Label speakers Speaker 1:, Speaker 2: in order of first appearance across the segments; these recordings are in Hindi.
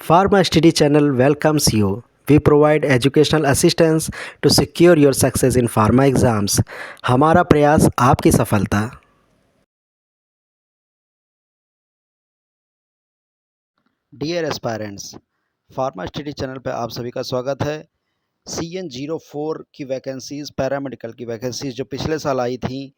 Speaker 1: Pharma Study Channel welcomes you. We provide educational assistance to secure your success in pharma exams. हमारा प्रयास आपकी सफलता। Dear aspirants, pharma study channel पर आप सभी का स्वागत है। CN04 की वैकेंसीज़, पैरामेडिकल की वैकेंसीज़ जो पिछले साल आई थी,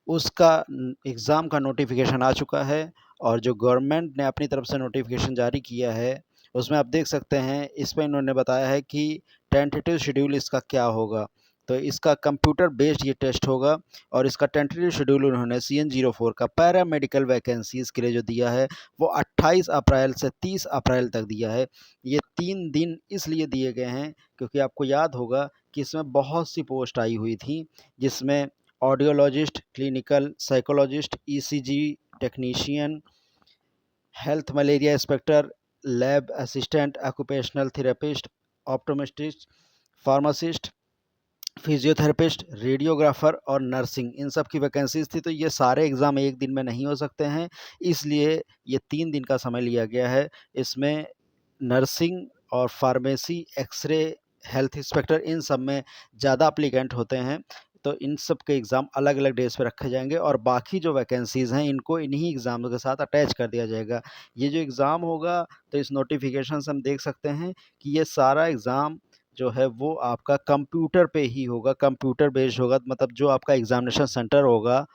Speaker 1: उसका एग्ज़ाम का नोटिफिकेशन आ चुका है और जो गवर्नमेंट ने अपनी तरफ से नोटिफिकेशन जारी किया है, उसमें आप देख सकते हैं, इसमें इन्होंने बताया है कि टेंटेटिव शेड्यूल इसका क्या होगा। तो इसका कंप्यूटर बेस्ड ये टेस्ट होगा और इसका टेंटेटिव शेड्यूल उन्होंने CN04 का पैरामेडिकल वैकेंसीज़ के लिए जो दिया है, वो 28 अप्रैल से 30 अप्रैल तक दिया है। ये 3 दिन इसलिए दिए गए हैं क्योंकि आपको याद होगा कि इसमें बहुत सी पोस्ट आई हुई थी, जिसमें audiologist, clinical psychologist, ECG technician, health malaria inspector, lab assistant, occupational therapist, optometrist, pharmacist, physiotherapist, radiographer और नर्सिंग, इन सब की वैकेंसीज थी। तो ये सारे एग्ज़ाम एक दिन में नहीं हो सकते हैं, इसलिए ये 3 दिन का समय लिया गया है। इसमें नर्सिंग और फार्मेसी, एक्सरे, हेल्थ इंस्पेक्टर, इन सब में ज़्यादा एप्लीकेंट होते हैं, तो इन सब के एग्ज़ाम अलग-अलग डेज़ पे रखे जाएँगे और बाकी जो वैकेंसीज़ हैं, इनको इन्हीं एग्ज़ामों के साथ अटैच कर दिया जाएगा। ये जो एग्ज़ाम होगा, तो इस नोटिफ़िकेशन से हम देख सकते हैं कि ये सारा एग्ज़ाम जो है वो आपका कंप्यूटर पे ही होगा, कंप्यूटर बेस्ड होगा, मतलब जो आपका एग्ज़ामिनेशन सेंटर होगा,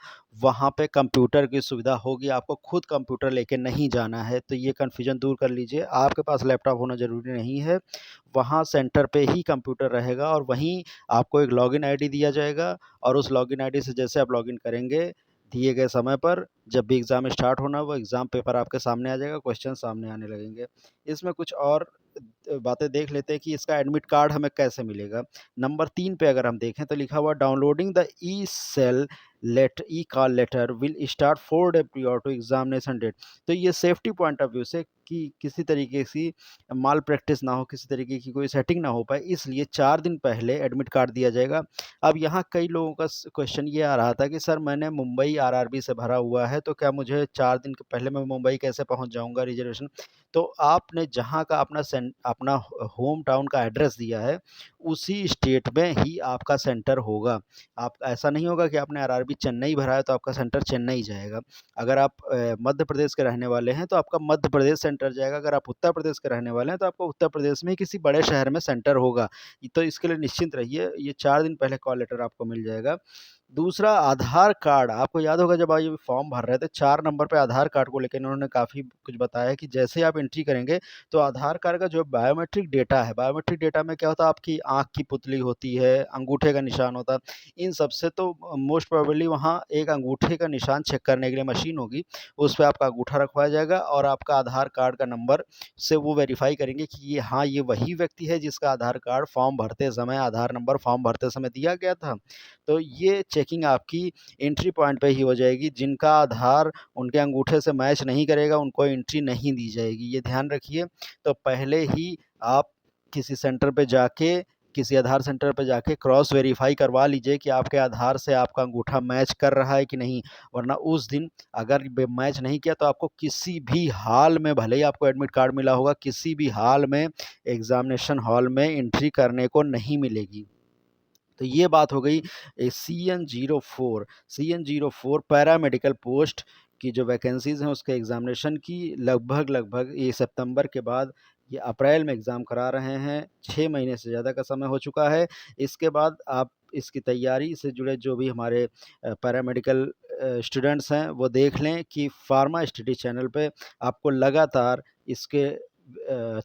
Speaker 1: वहाँ पे कंप्यूटर की सुविधा होगी, आपको खुद कंप्यूटर लेके नहीं जाना है। तो ये कन्फ्यूजन दूर कर लीजिए, आपके पास लैपटॉप होना ज़रूरी नहीं है, वहाँ सेंटर पे ही कंप्यूटर रहेगा और वहीं आपको एक लॉगिन आईडी दिया जाएगा और उस लॉगिन आईडी से जैसे आप लॉगिन करेंगे, दिए गए समय पर, जब भी एग्ज़ाम स्टार्ट होना, वो एग्ज़ाम पेपर आपके सामने आ जाएगा, क्वेश्चन सामने आने लगेंगे। इसमें कुछ और बातें देख लेते हैं कि इसका एडमिट कार्ड हमें कैसे मिलेगा। नंबर 3 पे अगर हम देखें तो लिखा हुआ downloading the e call letter will start 4 day prior to examination date. तो ये सेफ्टी पॉइंट ऑफ व्यू से कि किसी तरीके की माल प्रैक्टिस ना हो, किसी तरीके की कोई सेटिंग ना हो पाए, इसलिए 4 दिन पहले एडमिट कार्ड दिया जाएगा। अब यहाँ कई लोगों का क्वेश्चन ये आ रहा था कि सर मैंने मुंबई RRB से भरा हुआ है, तो क्या मुझे 4 दिन के पहले मैं मुंबई कैसे पहुँच जाऊँगा रिजर्वेशन। तो आपने जहाँ का अपना होम टाउन का एड्रेस दिया है, उसी स्टेट में ही आपका सेंटर होगा। आप ऐसा नहीं होगा कि आपने RRB चेन्नई भरा है तो आपका सेंटर चेन्नई जाएगा। अगर आप मध्य प्रदेश के रहने वाले हैं तो आपका मध्य प्रदेश सेंटर जाएगा। अगर आप उत्तर प्रदेश के रहने वाले हैं तो आपका उत्तर प्रदेश में ही किसी बड़े शहर में सेंटर होगा। तो इसके लिए निश्चिंत रहिए, ये 4 दिन पहले कॉल लेटर आपको मिल जाएगा। दूसरा, आधार कार्ड, आपको याद होगा जब आप ये फॉर्म भर रहे थे, 4 नंबर पे आधार कार्ड को लेके इन्होंने काफ़ी कुछ बताया कि जैसे ही आप एंट्री करेंगे, तो आधार कार्ड का जो बायोमेट्रिक डेटा है, बायोमेट्रिक डेटा में क्या होता है, आपकी आँख की पुतली होती है, अंगूठे का निशान होता है। इन सब से तो मोस्ट प्रोबेबली वहाँ एक अंगूठे का निशान चेक करने के लिए मशीन होगी, उस पे आपका अंगूठा रखवाया जाएगा और आपका आधार कार्ड का नंबर से वो वेरीफ़ाई करेंगे कि ये हाँ, ये वही व्यक्ति है जिसका आधार कार्ड फॉर्म भरते समय, आधार नंबर फॉर्म भरते समय दिया गया था। तो ये चेकिंग आपकी एंट्री पॉइंट पे ही हो जाएगी। जिनका आधार उनके अंगूठे से मैच नहीं करेगा, उनको एंट्री नहीं दी जाएगी, ये ध्यान रखिए। तो पहले ही आप किसी सेंटर पे जाके, किसी आधार सेंटर पे जाके क्रॉस वेरीफ़ाई करवा लीजिए कि आपके आधार से आपका अंगूठा मैच कर रहा है कि नहीं। वरना उस दिन अगर मैच नहीं किया तो आपको किसी भी हाल में, भले ही आपको एडमिट कार्ड मिला होगा, किसी भी हाल में एग्ज़ामिनेशन हॉल में एंट्री करने को नहीं मिलेगी। तो ये बात हो गई CN04 पैरामेडिकल पोस्ट की जो वैकेंसीज़ हैं उसके एग्ज़ामिनेशन की। लगभग ये सितंबर के बाद ये अप्रैल में एग्ज़ाम करा रहे हैं। 6 महीने से ज़्यादा का समय हो चुका है। इसके बाद आप इसकी तैयारी से जुड़े जो भी हमारे पैरामेडिकल स्टूडेंट्स हैं, वो देख लें कि फार्मा स्टडी चैनल पे आपको लगातार इसके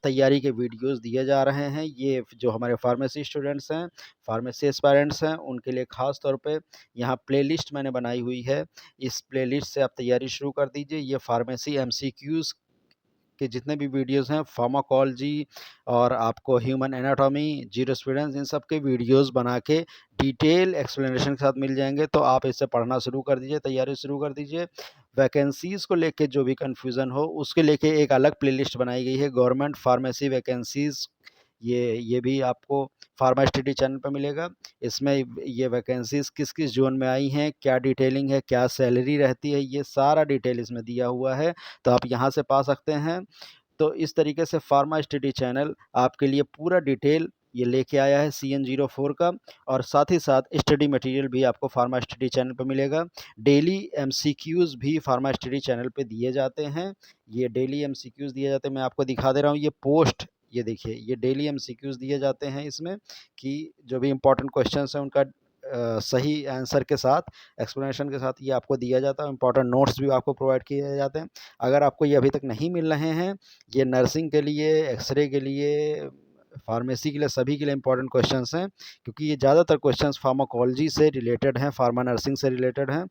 Speaker 1: तैयारी के वीडियोज़ दिए जा रहे हैं। ये जो हमारे फार्मेसी स्टूडेंट्स हैं, फार्मेसी एस्पायरेंट्स हैं, उनके लिए ख़ास तौर पे यहाँ प्लेलिस्ट मैंने बनाई हुई है। इस प्लेलिस्ट से आप तैयारी शुरू कर दीजिए। ये फार्मेसी MCQs के जितने भी वीडियोज़ हैं, फार्माकोलॉजी और आपको ह्यूमन एनाटॉमी, ज्यूरिस्प्रूडेंस, इन सब के वीडियोज़ बना के डिटेल एक्सप्लेनेशन के साथ मिल जाएँगे। तो आप इसे पढ़ना शुरू कर दीजिए, तैयारी शुरू कर दीजिए। वैकेंसीज़ को लेके जो भी कन्फ्यूज़न हो, उसके लेके एक अलग प्लेलिस्ट बनाई गई है, गवर्नमेंट फार्मेसी वैकेंसीज़। ये भी आपको फार्मा स्टडी चैनल पे मिलेगा। इसमें ये वैकेंसीज़ किस-किस ज़ोन में आई हैं, क्या डिटेलिंग है, क्या सैलरी रहती है, ये सारा डिटेल इसमें दिया हुआ है, तो आप यहाँ से पा सकते हैं। तो इस तरीके से फार्मा स्टडी चैनल आपके लिए पूरा डिटेल ये लेके आया है CN04 का, और साथ ही साथ स्टडी मटेरियल भी आपको फार्मा स्टडी चैनल पे मिलेगा। डेली एमसीक्यूज़ भी फार्मा स्टडी चैनल पे दिए जाते हैं। ये डेली एमसीक्यूज़ दिए जाते हैं, मैं आपको दिखा दे रहा हूँ ये पोस्ट, ये देखिए ये डेली एमसीक्यूज़ दिए जाते हैं इसमें, कि जो भी इम्पोर्टेंट क्वेश्चंस हैं उनका सही आंसर के साथ, एक्सप्लेनेशन के साथ ये आपको दिया जाता है। इम्पोर्टेंट नोट्स भी आपको प्रोवाइड किए जाते हैं। अगर आपको ये अभी तक नहीं मिल रहे हैं, ये नर्सिंग के लिए, एक्स-रे के लिए, फार्मेसी के लिए, सभी के लिए इम्पोर्टेंट क्वेश्चंस हैं, क्योंकि ये ज़्यादातर क्वेश्चंस फार्माकोलॉजी से रिलेटेड हैं, फार्मा नर्सिंग से रिलेटेड हैं।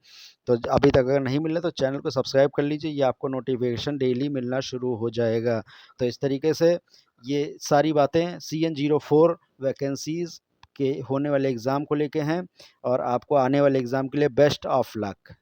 Speaker 1: तो अभी तक अगर नहीं मिल रहे तो चैनल को सब्सक्राइब कर लीजिए, ये आपको नोटिफिकेशन डेली मिलना शुरू हो जाएगा। तो इस तरीके से ये सारी बातें CN04 वैकेंसीज़ के होने वाले एग्ज़ाम को लेके हैं, और आपको आने वाले एग्ज़ाम के लिए बेस्ट ऑफ लक।